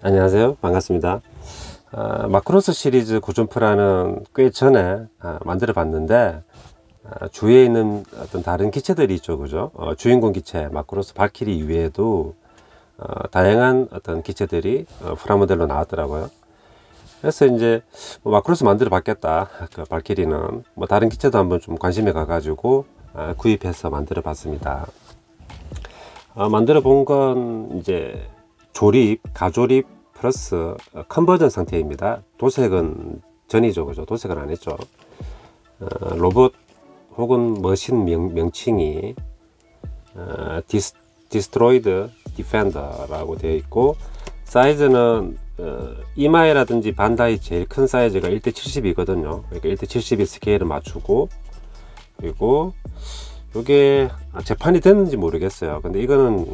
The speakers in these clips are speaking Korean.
안녕하세요. 반갑습니다. 마크로스 시리즈 고점프라는 꽤 전에 만들어 봤는데, 주위에 있는 어떤 다른 기체들이 있죠. 그죠? 주인공 기체 마크로스 발키리 이외에도 다양한 어떤 기체들이 프라모델로 나왔더라고요. 그래서 이제 마크로스 만들어 봤겠다. 그 발키리는 다른 기체도 한번 좀 관심이 가가지고 구입해서 만들어 봤습니다. 만들어 본 건 이제 가조립 플러스 컨버전 상태입니다. 도색은 전이죠. 그죠? 도색은 안 했죠. 로봇 혹은 머신 명칭이 디스트로이드 디펜더라고 되어 있고, 사이즈는 이마이라든지 반다이 제일 큰 사이즈가 1:70이거든요. 그러니까 1:70이 스케일을 맞추고, 그리고 이게 재판이 됐는지 모르겠어요. 근데 이거는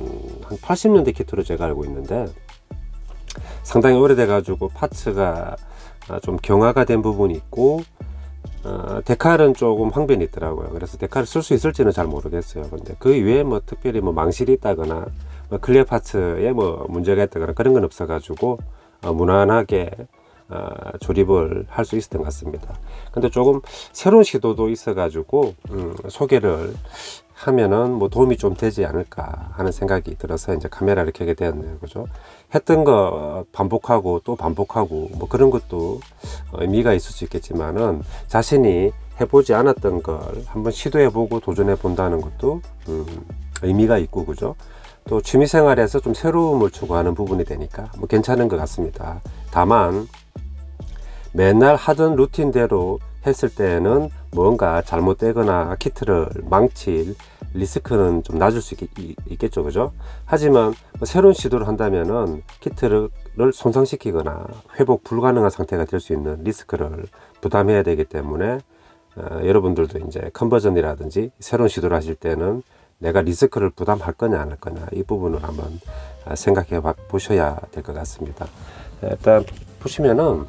한 80년대 키트로 제가 알고 있는데, 상당히 오래돼 가지고 파츠가 좀 경화가 된 부분이 있고, 데칼은 조금 황변이 있더라고요. 그래서 데칼을 쓸 수 있을지는 잘 모르겠어요. 근데 그 이외에 특별히 망실이 있다거나 클리어 파츠에 문제가 있다거나 그런 건 없어 가지고 무난하게 조립을 할 수 있었던 것 같습니다. 근데 조금 새로운 시도도 있어 가지고 소개를 하면은 도움이 좀 되지 않을까 하는 생각이 들어서 이제 카메라를 켜게 되었네요. 그죠? 했던 거 반복하고 또 반복하고 그런 것도 의미가 있을 수 있겠지만은, 자신이 해보지 않았던 걸 한번 시도해보고 도전해 본다는 것도 의미가 있고, 그죠? 또 취미생활에서 좀 새로움을 추구하는 부분이 되니까 괜찮은 것 같습니다. 다만 맨날 하던 루틴대로 했을 때는 뭔가 잘못되거나 키트를 망칠 리스크는 좀 낮을 수 있겠죠. 그죠? 하지만 새로운 시도를 한다면은 키트를 손상시키거나 회복 불가능한 상태가 될 수 있는 리스크를 부담해야 되기 때문에, 여러분들도 이제 컨버전이라든지 새로운 시도를 하실 때는 내가 리스크를 부담할 거냐 안 할 거냐, 이 부분을 한번 생각해 보셔야 될 것 같습니다. 일단 보시면은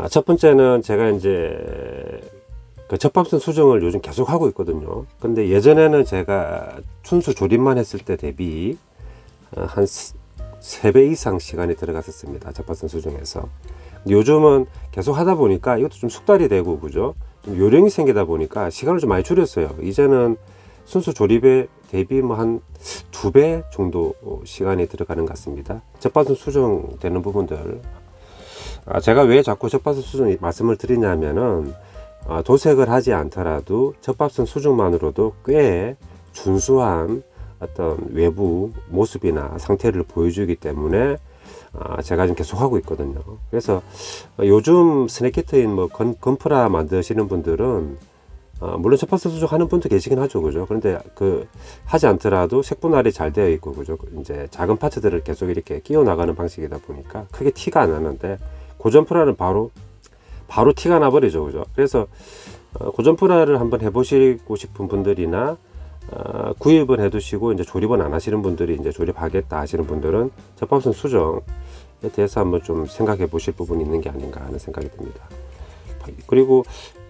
첫 번째는 제가 이제 그 접합선 수정을 요즘 계속 하고 있거든요. 근데 예전에는 제가 순수 조립만 했을 때 대비 한 3배 이상 시간이 들어갔었습니다. 접합선 수정에서. 요즘은 계속 하다 보니까 이것도 좀 숙달이 되고, 그죠? 좀 요령이 생기다 보니까 시간을 좀 많이 줄였어요. 이제는 순수 조립에 대비 한 2배 정도 시간이 들어가는 것 같습니다. 접합선 수정되는 부분들, 제가 왜 자꾸 접합선 수정 말씀을 드리냐면은, 도색을 하지 않더라도 접합선 수정만으로도 꽤 준수한 어떤 외부 모습이나 상태를 보여주기 때문에 제가 지금 계속 하고 있거든요. 그래서 요즘 스낵키트인 건프라 만드시는 분들은 물론 접합선 수정하는 분도 계시긴 하죠. 그죠? 그런데 하지 않더라도 색분할이 잘 되어 있고, 그죠? 이제 작은 파츠들을 계속 이렇게 끼워 나가는 방식이다 보니까 크게 티가 안 나는데, 고점프라는 바로 티가 나버리죠. 그죠? 그래서 고점프라를 한번 해보시고 싶은 분들이나 구입을 해두시고 이제 조립은 안 하시는 분들이, 이제 조립하겠다 하시는 분들은 접합선 수정에 대해서 한번 좀 생각해 보실 부분이 있는 게 아닌가 하는 생각이 듭니다. 그리고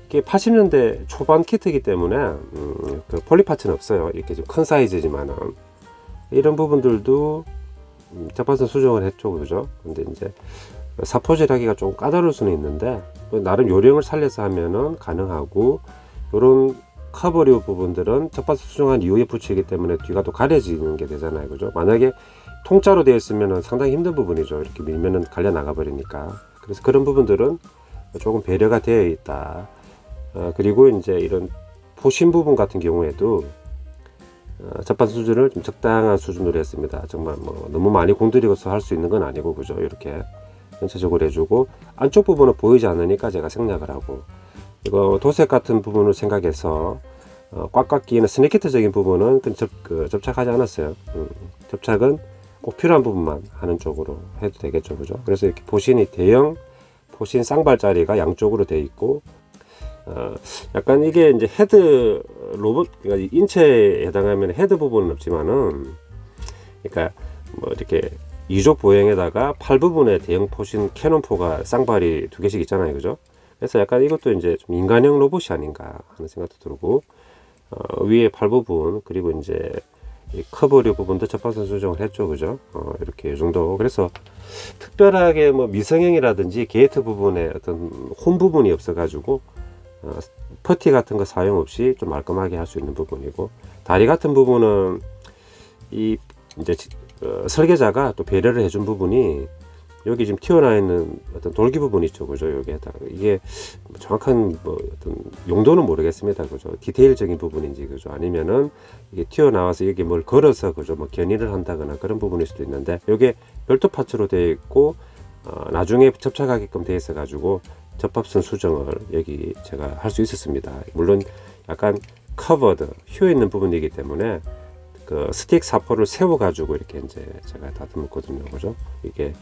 이게 80년대 초반 키트이기 때문에 그 폴리파츠는 없어요. 이렇게 좀 큰 사이즈지만은 이런 부분들도 접합선 수정을 했죠. 그죠? 근데 이제 사포질 하기가 좀 까다로울 수는 있는데, 나름 요령을 살려서 하면은 가능하고, 요런 커버류 부분들은 접합선 수정한 이후에 붙이기 때문에 뒤가 또 가려지는 게 되잖아요. 그죠? 만약에 통짜로 되어 있으면은 상당히 힘든 부분이죠. 이렇게 밀면은 갈려 나가 버리니까. 그래서 그런 부분들은 조금 배려가 되어 있다. 그리고 이제 이런 포신 부분 같은 경우에도 접합선 수준을 좀 적당한 수준으로 했습니다. 정말 너무 많이 공들여서 할 수 있는 건 아니고, 그죠? 이렇게 전체적으로 해주고, 안쪽 부분은 보이지 않으니까 제가 생략을 하고, 이거 도색 같은 부분을 생각해서 꽉꽉 끼는 스낵키트적인 부분은 접착하지 않았어요. 접착은 꼭 필요한 부분만 하는 쪽으로 해도 되겠죠. 그죠? 그래서 이렇게 포신이 대형 포신 쌍발짜리가 양쪽으로 되어 있고, 약간 이게 이제 헤드 로봇, 그러니까 인체에 해당하면 헤드 부분은 없지만은, 그러니까 이렇게 2족 보행에다가 팔 부분에 대형 포신 캐논포가 쌍발이 2개씩 있잖아요. 그죠? 그래서 약간 이것도 이제 좀 인간형 로봇이 아닌가 하는 생각도 들고, 위에 팔 부분, 그리고 이제 이 커버류 부분도 접합선 수정을 했죠, 그죠? 이렇게 이 정도. 그래서 특별하게 뭐 미성형이라든지 게이트 부분에 어떤 홈 부분이 없어가지고 퍼티 같은 거 사용 없이 좀 말끔하게 할 수 있는 부분이고, 다리 같은 부분은 이 이제 설계자가 또 배려를 해준 부분이 여기 지금 튀어나와 있는 어떤 돌기 부분 있죠, 그죠? 여기에다가 이게 정확한 뭐 어떤 용도는 모르겠습니다, 그죠? 디테일적인 부분인지, 그죠? 아니면은 이게 튀어나와서 여기 뭘 걸어서, 그죠? 뭐 견인을 한다거나 그런 부분일 수도 있는데, 이게 별도 파츠로 되어 있고 나중에 접착하게끔 되어 있어 가지고 접합선 수정을 여기 제가 할 수 있었습니다. 물론 약간 커버드 휘어 있는 부분이기 때문에 그 스틱 사포를 세워 가지고 이렇게 이제 제가 다듬었거든요, 그죠? 이게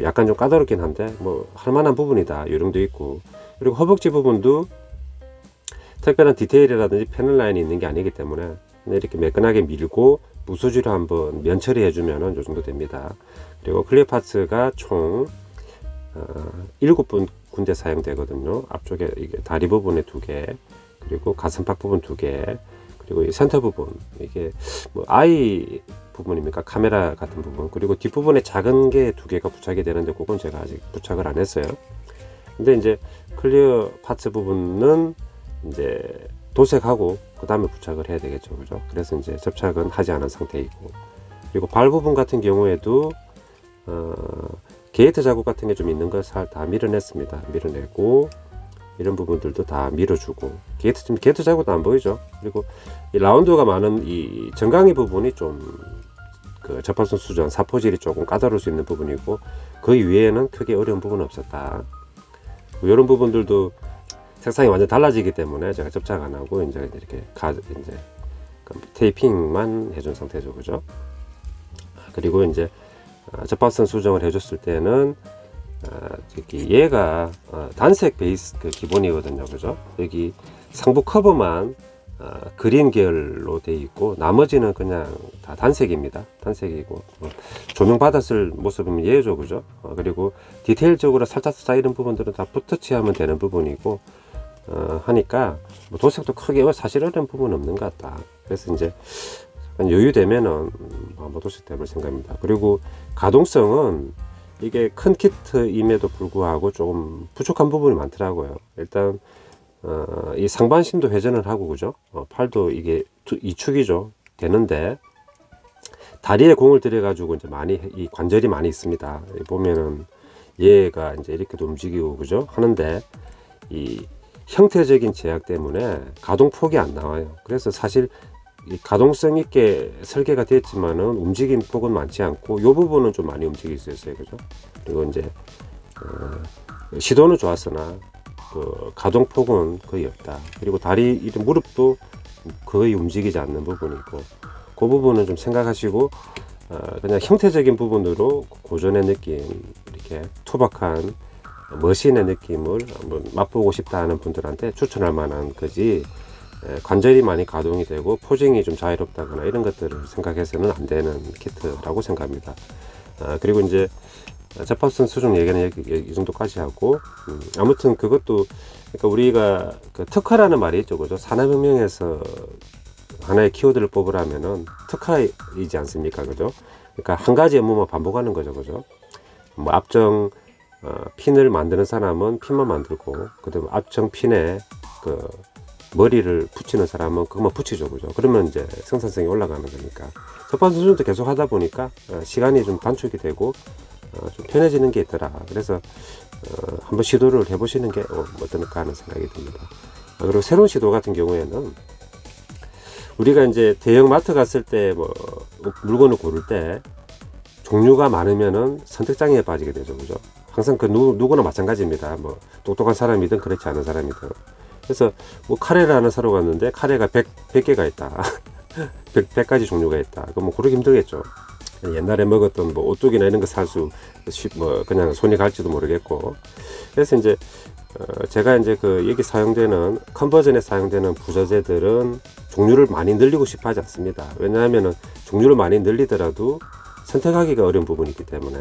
약간 좀 까다롭긴 한데 뭐 할만한 부분이다, 요령도 있고. 그리고 허벅지 부분도 특별한 디테일이라든지 패널 라인이 있는 게 아니기 때문에 이렇게 매끈하게 밀고 무수지로 한번 면 처리해 주면은 요 정도 됩니다. 그리고 클리어 파츠가 총 7군데 사용되거든요. 앞쪽에 이게 다리 부분에 2개, 그리고 가슴팍 부분 2개, 그리고 이 센터 부분, 이게 뭐 아이 부분입니까? 카메라 같은 부분. 그리고 뒷부분에 작은 게 2개가 부착이 되는데 그건 제가 아직 부착을 안 했어요. 근데 이제 클리어 파츠 부분은 이제 도색하고 그 다음에 부착을 해야 되겠죠, 그죠? 그래서 이제 접착은 하지 않은 상태이고, 그리고 발 부분 같은 경우에도 게이트 자국 같은 게 좀 있는 걸 다 밀어냈습니다. 밀어내고 이런 부분들도 다 밀어주고, 게이트 자국도 안 보이죠? 그리고 이 라운드가 많은 이 정강이 부분이 좀 그 접합선 수정 사포질이 조금 까다로울 수 있는 부분이고, 그 이외에는 크게 어려운 부분은 없었다. 이런 부분들도 색상이 완전 달라지기 때문에 제가 접착 안 하고 이제 이렇게 이제 테이핑만 해준 상태죠, 그죠? 그리고 이제 접합선 수정을 해줬을 때는 얘가 단색 베이스 그 기본이거든요, 그죠? 여기 상부 커버만 그린 계열로 되어 있고 나머지는 그냥 다 단색입니다. 단색이고 조명 받았을 모습이면 얘죠, 그죠? 그리고 디테일적으로 살짝 이런 부분들은 다 붓터치하면 되는 부분이고 하니까 뭐 도색도 크게 사실 어려운 부분은 없는 것 같다. 그래서 이제 여유 되면은 한번 도색도 해볼 생각입니다. 그리고 가동성은 이게 큰 키트임에도 불구하고 조금 부족한 부분이 많더라고요. 일단 이 상반신도 회전을 하고, 그죠? 팔도 이게 2축이죠 되는데, 다리에 공을 들여 가지고 이제 많이 이 관절이 많이 있습니다. 보면은 얘가 이제 이렇게도 움직이고, 그죠? 하는데 이 형태적인 제약 때문에 가동폭이 안 나와요. 그래서 사실 이 가동성 있게 설계가 됐지만은 움직임 폭은 많지 않고, 이 부분은 좀 많이 움직일 수 있어요, 그죠? 그리고 이제 시도는 좋았으나 그 가동폭은 거의 없다. 그리고 다리 무릎도 거의 움직이지 않는 부분이고, 그 부분은 좀 생각하시고 그냥 형태적인 부분으로 고전의 느낌, 이렇게 투박한 머신의 느낌을 한번 맛보고 싶다 하는 분들한테 추천할 만한 거지, 관절이 많이 가동이 되고 포징이 좀 자유롭다거나 이런 것들을 생각해서는 안 되는 키트라고 생각합니다. 그리고 이제 접합선 수정 얘기는 이 정도까지 하고, 아무튼 그것도, 그러니까 우리가 그 특화라는 말이 있죠, 그죠? 산업혁명에서 하나의 키워드를 뽑으라면은 특화이지 않습니까, 그죠? 그러니까 한 가지 업무만 반복하는 거죠, 그죠? 뭐 앞정 핀을 만드는 사람은 핀만 만들고, 그다음 앞정 핀에 그 머리를 붙이는 사람은 그것만 붙이죠, 그죠? 그러면 이제 생산성이 올라가는 거니까. 접합선 수정도 계속 하다 보니까 시간이 좀 단축이 되고 좀 편해지는 게 있더라. 그래서 한번 시도를 해보시는 게 어떨까 하는 생각이 듭니다. 그리고 새로운 시도 같은 경우에는 우리가 이제 대형 마트 갔을 때 뭐 물건을 고를 때 종류가 많으면은 선택장애에 빠지게 되죠, 그죠? 항상 그 누구나 마찬가지입니다. 뭐 똑똑한 사람이든 그렇지 않은 사람이든. 그래서 뭐 카레를 하나 사러 갔는데 카레가 100개가 있다. 100가지 종류가 있다. 그럼 뭐 고르기 힘들겠죠. 옛날에 먹었던 뭐 오뚜기나 이런 거 살 수 뭐 그냥 손이 갈지도 모르겠고. 그래서 이제 제가 이제 그 여기 사용되는 컨버전에 사용되는 부저제들은 종류를 많이 늘리고 싶어 하지 않습니다. 왜냐하면은 종류를 많이 늘리더라도 선택하기가 어려운 부분이 있기 때문에.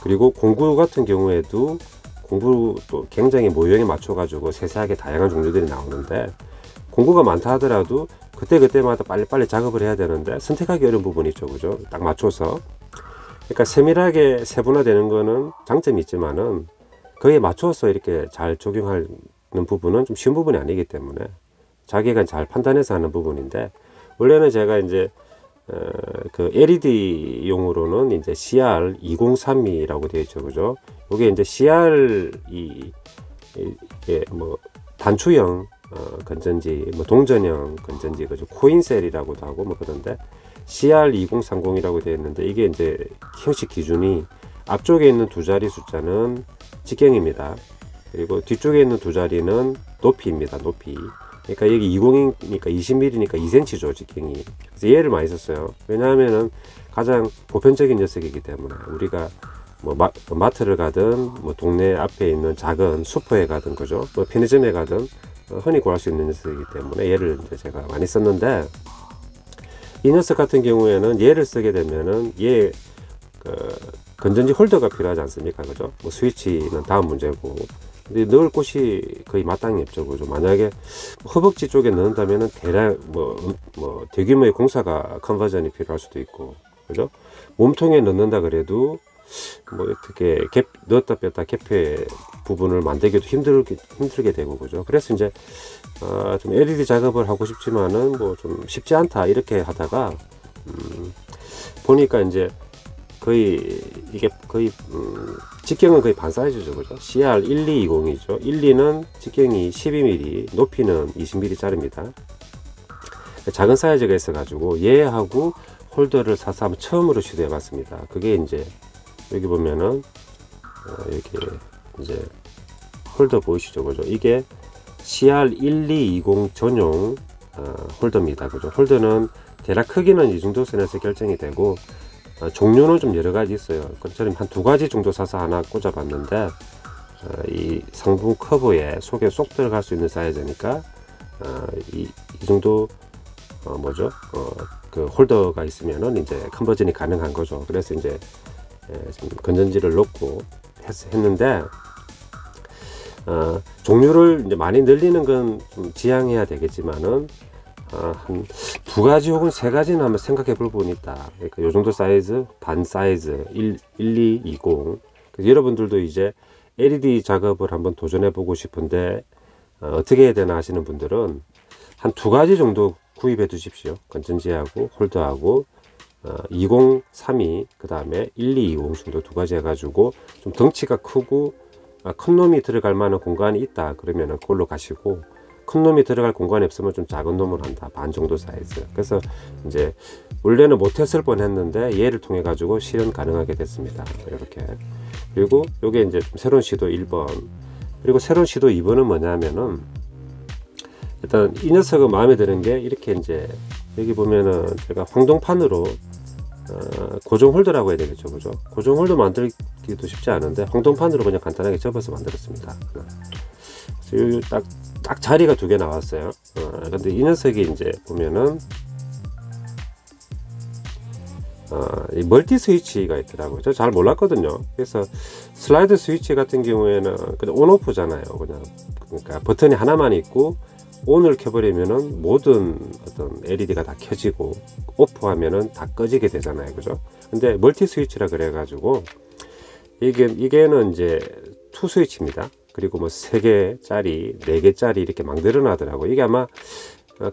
그리고 공구 같은 경우에도 공구도 굉장히 모형에 맞춰 가지고 세세하게 다양한 종류들이 나오는데, 공구가 많다 하더라도 그때마다 빨리빨리 작업을 해야 되는데 선택하기 어려운 부분이 있죠. 그죠? 딱 맞춰서. 그러니까 세밀하게 세분화되는 거는 장점이 있지만은 거기에 맞춰서 이렇게 잘 적용하는 부분은 좀 쉬운 부분이 아니기 때문에 자기가 잘 판단해서 하는 부분인데, 원래는 제가 이제 그 LED 용으로는 이제 CR2032라고 되어 있죠. 그죠? 이게 이제 CR 이게 뭐 단추형 건전지, 뭐 동전형 건전지, 그죠? 코인셀이라고도 하고 뭐 그런데 CR2030이라고 되어 있는데, 이게 이제 형식 기준이 앞쪽에 있는 두 자리 숫자는 직경입니다. 그리고 뒤쪽에 있는 두 자리는 높이입니다. 높이. 그러니까 여기 20이니까 20mm니까 2cm죠, 직경이. 그래서 얘를 많이 썼어요. 왜냐하면은 가장 보편적인 녀석이기 때문에, 우리가 뭐 마트를 가든 뭐 동네 앞에 있는 작은 슈퍼에 가든, 그죠? 뭐 편의점에 가든 흔히 구할 수 있는 녀석이기 때문에 얘를 이제 제가 많이 썼는데, 이 녀석 같은 경우에는 얘를 쓰게 되면은 얘 건전지 홀더가 필요하지 않습니까? 그죠? 뭐 스위치는 다음 문제고, 근데 넣을 곳이 거의 마땅히 없죠. 그죠? 만약에 허벅지 쪽에 넣는다면은 대량 뭐 대규모의 공사가 컨버전이 필요할 수도 있고, 그죠? 몸통에 넣는다 그래도 뭐 어떻게 넣었다 뺐다 갭회 부분을 만들기도 힘들게 되고, 그죠? 그래서 이제 좀 LED 작업을 하고 싶지만은 뭐 좀 쉽지 않다 이렇게 하다가 보니까 이제 거의 이게 거의 직경은 거의 반 사이즈죠. 그죠? CR1220이죠. 12는 직경이 12mm, 높이는 20mm 짜리입니다. 작은 사이즈가 있어 가지고 얘하고 홀더를 사서 한번 처음으로 시도해 봤습니다. 그게 이제 여기 보면은 이렇게 이제 홀더 보이시죠? 그죠? 이게 CR1220 전용 홀더입니다. 그죠? 홀더는 대략 크기는 이 정도 선에서 결정이 되고, 종류는 좀 여러 가지 있어요. 저는 한 두 가지 정도 사서 하나 꽂아 봤는데, 이 상부 커브에 속에 쏙 들어갈 수 있는 사이즈니까 이 정도 뭐죠? 그 홀더가 있으면은 이제 컨버전이 가능한 거죠. 그래서 이제 건전지를 넣고 했는데, 종류를 이제 많이 늘리는 건 좀 지양해야 되겠지만은 한 두 가지 혹은 세 가지는 한번 생각해 볼 부분이 있다. 그러니까 요 정도 사이즈, 반 사이즈 1220. 여러분들도 이제 LED 작업을 한번 도전해 보고 싶은데 어떻게 해야 되나 하시는 분들은 한 두 가지 정도 구입해 두십시오. 건전지하고 홀더하고 2032, 그 다음에 1220 정도 두 가지 해가지고 좀 덩치가 크고 큰 놈이 들어갈 만한 공간이 있다 그러면은 그걸로 가시고, 큰 놈이 들어갈 공간이 없으면 좀 작은 놈을 한다. 반 정도 사이즈. 그래서 이제 원래는 못했을 뻔했는데 얘를 통해 가지고 실현 가능하게 됐습니다. 이렇게. 그리고 요게 이제 좀 새로운 시도 1번, 그리고 새로운 시도 2번은 뭐냐면은, 일단 이 녀석은 마음에 드는 게 이렇게 이제 여기 보면은 제가 황동판으로 고정 홀더라고 해야 되겠죠. 그죠? 고정 홀더 만들기도 쉽지 않은데 황동판으로 그냥 간단하게 접어서 만들었습니다. 그래서 딱 자리가 두 개 나왔어요. 근데 이 녀석이 이제 보면은 이 멀티 스위치가 있더라고요. 저 잘 몰랐거든요. 그래서 슬라이드 스위치 같은 경우에는 그냥 온오프잖아요. 그러니까 버튼이 하나만 있고 ON을 켜버리면은 모든 어떤 LED가 다 켜지고, 오프하면은 다 꺼지게 되잖아요. 그죠? 근데 멀티 스위치라 그래가지고 이게는 이제 투 스위치입니다. 그리고 뭐 3개짜리, 4개짜리 이렇게 막 늘어나더라고요. 이게 아마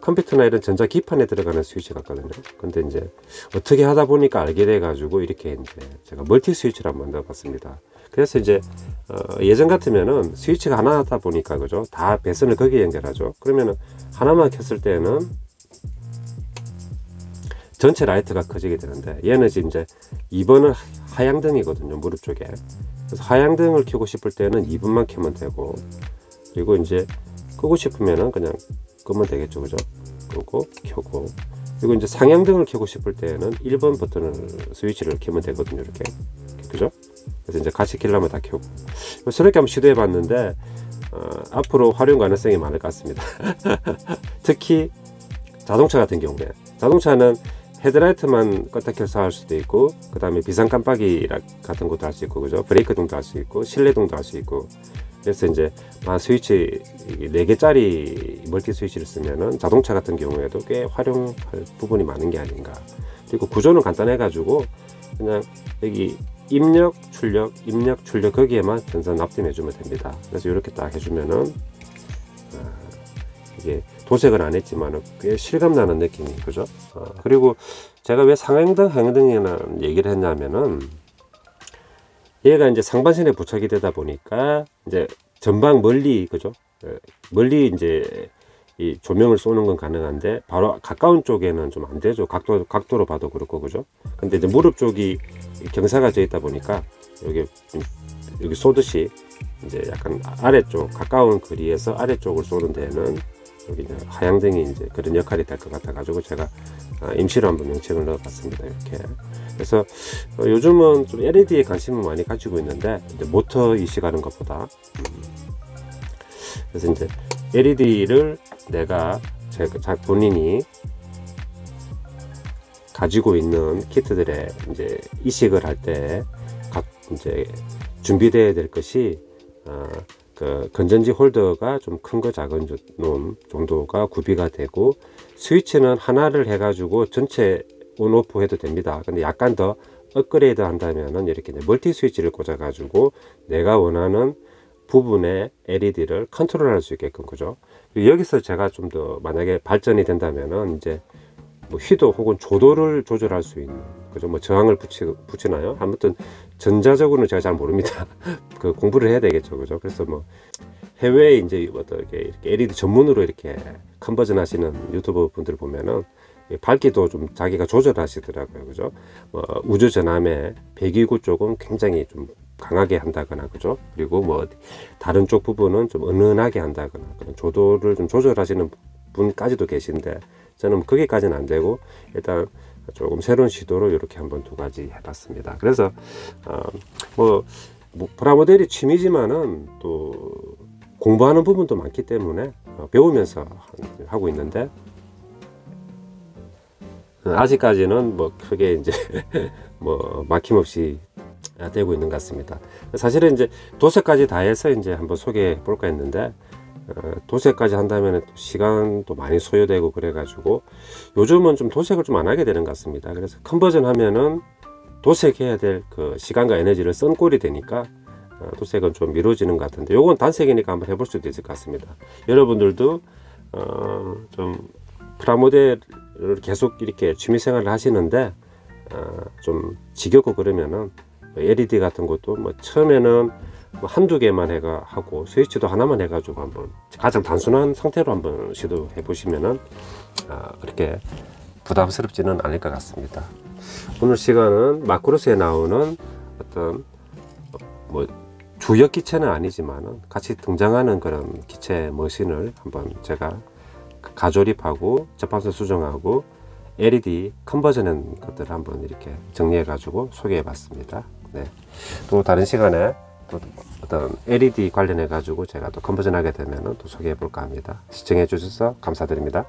컴퓨터나 이런 전자 기판에 들어가는 스위치 같거든요. 근데 이제 어떻게 하다 보니까 알게 돼 가지고 이렇게 이제 제가 멀티 스위치를 한번 만들어 봤습니다. 그래서 이제 예전 같으면은 스위치가 하나 하다 보니까, 그죠? 다 배선을 거기에 연결하죠. 그러면은 하나만 켰을 때는 전체 라이트가 커지게 되는데, 얘는 지금 이제 2번은 하향등이거든요. 무릎 쪽에. 그래서 하향등을 켜고 싶을 때는 2번만 켜면 되고, 그리고 이제 끄고 싶으면은 그냥 끄면 되겠죠. 그죠? 끄고 켜고, 그리고 이제 상향등을 켜고 싶을 때는 1번 버튼을 스위치를 켜면 되거든요. 이렇게. 그죠? 그래서 이제 같이 켜려면 다 켜고. 새롭게 한번 시도해 봤는데 앞으로 활용 가능성이 많을 것 같습니다. 특히 자동차 같은 경우에, 자동차는 헤드라이트만 껐다 켜서 할 수도 있고, 그 다음에 비상 깜빡이 같은 것도 할 수 있고, 그죠? 브레이크등도 할 수 있고, 실내등도 할 수 있고, 그래서 이제 스위치 4개짜리 멀티 스위치를 쓰면은 자동차 같은 경우에도 꽤 활용할 부분이 많은 게 아닌가. 그리고 구조는 간단해 가지고 그냥 여기 입력 출력 거기에만 전선 납땜해 주면 됩니다. 그래서 이렇게 딱 해주면은 이게 도색은 안 했지만 꽤 실감나는 느낌이, 그죠? 그리고 제가 왜 상행등 하행등이라는 얘기를 했냐면은 얘가 이제 상반신에 부착이 되다 보니까 이제 전방 멀리, 그죠? 멀리 이제 이 조명을 쏘는 건 가능한데 바로 가까운 쪽에는 좀 안 되죠. 각도로 봐도 그렇고, 그죠? 근데 이제 무릎 쪽이 경사가 져 있다 보니까 여기 쏘듯이 이제 약간 아래쪽, 가까운 거리에서 아래쪽을 쏘는 데는 여기 이제 하향등이 이제 그런 역할이 될 것 같아 가지고 제가 임시로 한번 명칭을 넣어 봤습니다. 이렇게. 그래서 요즘은 좀 LED에 관심을 많이 가지고 있는데 이제 모터 이식하는 것보다 그래서 이제 LED를 내가 제가 본인이 가지고 있는 키트들에 이제 이식을 할 때 이제 준비되어야 될 것이 그 건전지 홀더가 좀 큰 거 작은 놈 정도가 구비가 되고, 스위치는 하나를 해가지고 전체 온오프 해도 됩니다. 근데 약간 더 업그레이드 한다면은 이렇게 멀티 스위치를 꽂아 가지고 내가 원하는 부분의 LED를 컨트롤할 수 있게끔, 그죠? 여기서 제가 좀 더 만약에 발전이 된다면은 이제 뭐 휘도 혹은 조도를 조절할 수 있는, 그죠? 뭐 저항을 붙이나요? 아무튼 전자적으로는 제가 잘 모릅니다. 그 공부를 해야 되겠죠, 그죠? 그래서 뭐 해외에 이제 어떻게 이렇게 LED 전문으로 이렇게 컨버전 하시는 유튜버 분들 보면은 밝기도 좀 자기가 조절하시더라고요, 그죠? 우주 전함의 배기구 쪽은 굉장히 좀 강하게 한다거나, 그죠? 그리고 뭐 다른 쪽 부분은 좀 은은하게 한다거나 그런 조도를 좀 조절하시는 분까지도 계신데 저는 거기까지는 안 되고 일단 조금 새로운 시도로 이렇게 한번 2가지 해봤습니다. 그래서 뭐 프라모델이 취미지만은 또 공부하는 부분도 많기 때문에 배우면서 하고 있는데 아직까지는 뭐 크게 이제 뭐 막힘없이 되고 있는 것 같습니다. 사실은 이제 도색까지 다 해서 이제 한번 소개해 볼까 했는데 도색까지 한다면 시간도 많이 소요되고 그래가지고 요즘은 좀 도색을 좀 안 하게 되는 것 같습니다. 그래서 컨버전 하면은 도색해야 될 그 시간과 에너지를 쓴 꼴이 되니까 도색은 좀 미뤄지는 것 같은데, 요건 단색이니까 한번 해볼 수도 있을 것 같습니다. 여러분들도 좀 프라모델을 계속 이렇게 취미생활을 하시는데 좀 지겹고 그러면은 LED 같은 것도 뭐 처음에는 뭐 한두 개만 하고 스위치도 하나만 해가지고 한번 가장 단순한 상태로 한번 시도해 보시면은 그렇게 부담스럽지는 않을 것 같습니다. 오늘 시간은 마크로스에 나오는 어떤 뭐 주역 기체는 아니지만은 같이 등장하는 그런 기체 머신을 한번 제가 가조립하고 접합선 수정하고 LED 컨버전한 것들을 한번 이렇게 정리해 가지고 소개해 봤습니다. 네. 또 다른 시간에 또 어떤 LED 관련해 가지고 제가 또 컨버전 하게 되면 또 소개해 볼까 합니다. 시청해 주셔서 감사드립니다.